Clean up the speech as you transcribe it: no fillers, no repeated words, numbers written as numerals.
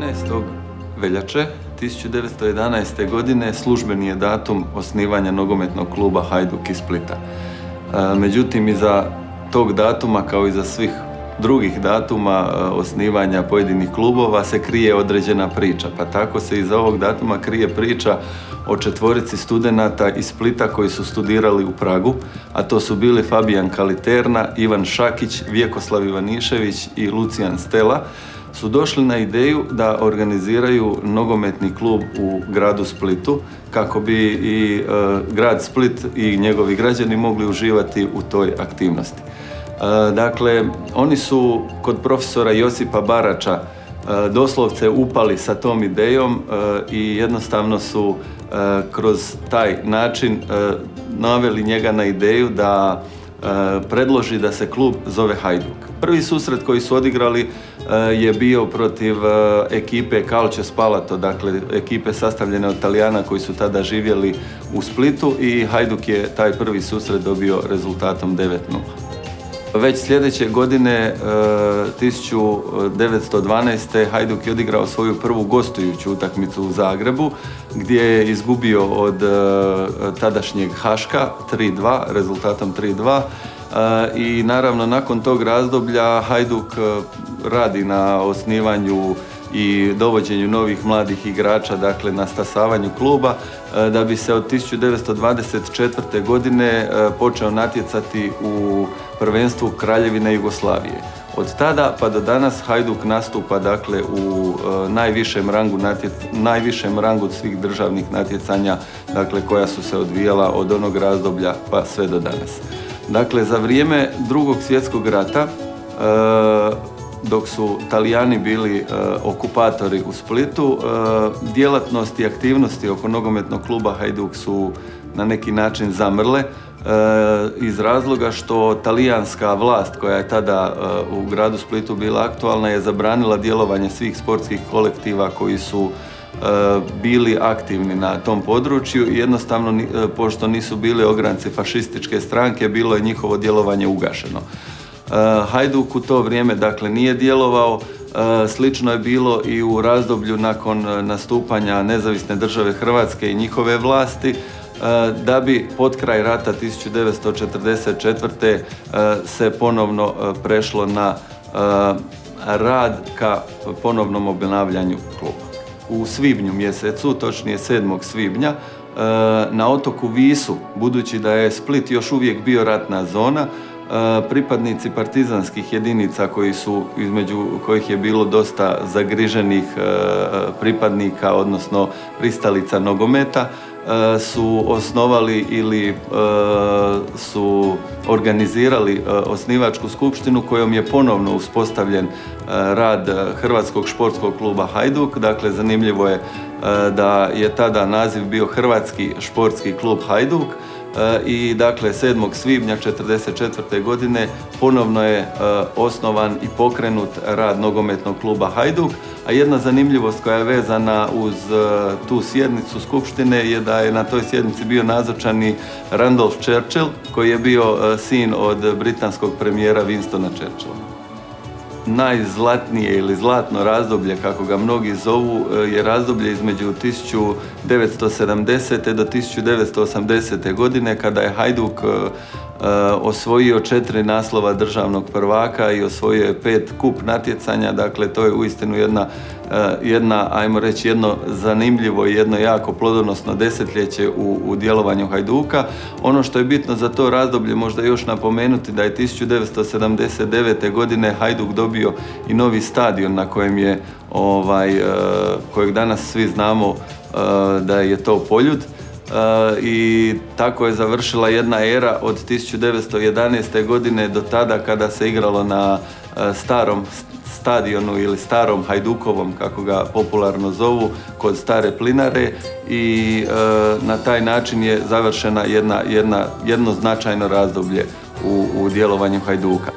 13. veljače 1911. godine službeni je datum osnivanja nogometnog kluba Hajduk iz Splita. Međutim, iza tog datuma, kao i za svih drugih datuma osnivanja pojedinih klubova, se krije određena priča. Pa tako se iza ovog datuma krije priča o 4 studenata iz Splita koji su studirali u Pragu, a to su bili Fabijan Kaliterna, Ivan Šakić, Vjekoslav Ivanišević i Lucijan Stela, su došli na ideju da organiziraju nogometni klub u gradu Splitu kako bi i grad Split i njegovi građani mogli uživati u toj aktivnosti. Dakle, oni su kod profesora Josipa Barača doslovce upali sa tom idejom i jednostavno su kroz taj način naveli njega na ideju da predloži da se klub zove Hajduk. Prvi susret koji su odigrali je bio protiv ekipe Calcio Spalato, dakle ekipe sastavljene od Talijana koji su tada živjeli u Splitu, i Hajduk je taj prvi susret dobio rezultatom 9:0. Već sljedeće godine, 1912. Hajduk je odigrao svoju prvu gostujuću utakmicu u Zagrebu, gdje je izgubio od tadašnjeg Haška 3:2, rezultatom 3:2. I naravno nakon tog razdoblja Hajduk radi na osnivanju i dovođenju novih mladih igrača, dakle na stasavanju kluba, da bi se od 1924. godine počeo natjecati u prvenstvu Kraljevine Jugoslavije. Od tada pa do danas Hajduk nastupa dakle u najvišem rangu svih državnih natjecanja, dakle koja su se odvijala od onog razdoblja pa sve do danas. Dakle, za vrijeme Drugog svjetskog rata, dok su Talijani bili okupatori u Splitu, djelatnosti i aktivnosti oko nogometnog kluba Hajduk su na neki način zamrle iz razloga što talijanska vlast koja je tada u gradu Splitu bila aktualna je zabranila djelovanje svih sportskih kolektiva koji su bili aktivni na tom području i jednostavno, pošto nisu bili ogranci fašističke stranke, bilo je njihovo djelovanje ugašeno. Hajduk u to vrijeme dakle nije djelovao. Slično je bilo i u razdoblju nakon nastupanja nezavisne države Hrvatske i njihove vlasti, da bi pod kraj rata 1944. se ponovno prešlo na rad ka ponovnom obnavljanju kluba. U svibnju mjesecu, točnije 7. svibnja, na otoku Visu, budući da je Split još uvijek bio ratna zona, pripadnici partizanskih jedinica između kojih je bilo dosta zagriženih pripadnika, odnosno pristalica nogometa, su osnovali ili su organizirali osnivačku skupštinu kojom je ponovno uspostavljen rad Hrvatskog športskog kluba Hajduk. Dakle, zanimljivo je da je tada naziv bio Hrvatski športski klub Hajduk. I dakle 7. svibnja 1944. godine ponovno je osnovan i pokrenut rad nogometnog kluba Hajduk, a jedna zanimljivost koja je vezana uz tu sjednicu skupštine je da je na toj sjednici bio nazočan i Randolph Churchill, koji je bio sin od britanskog premijera Winstona Churchilla. Najzlatnije ili zlatno razdoblje, kako ga mnogi zovu, je razdoblje između 1970. do 1980. godine, kada je Hajduk osvojio 4 naslova državnog prvaka i osvojio je 5 kup natjecanja. Dakle, to je uistinu ajmo reći, jedno zanimljivo i jedno jako plodonosno desetljeće u djelovanju Hajduka. Ono što je bitno za to razdoblje možda još napomenuti da je 1979. godine Hajduk dobio i novi stadion na kojem je, kojeg danas svi znamo da je to Poljud. I tako je završila jedna era od 1911. godine do tada, kada se igralo na starom stadionu ili starom Hajdukovom, kako ga popularno zovu, kod stare plinare, i na taj način je završena jedno značajno razdoblje u djelovanju Hajduka.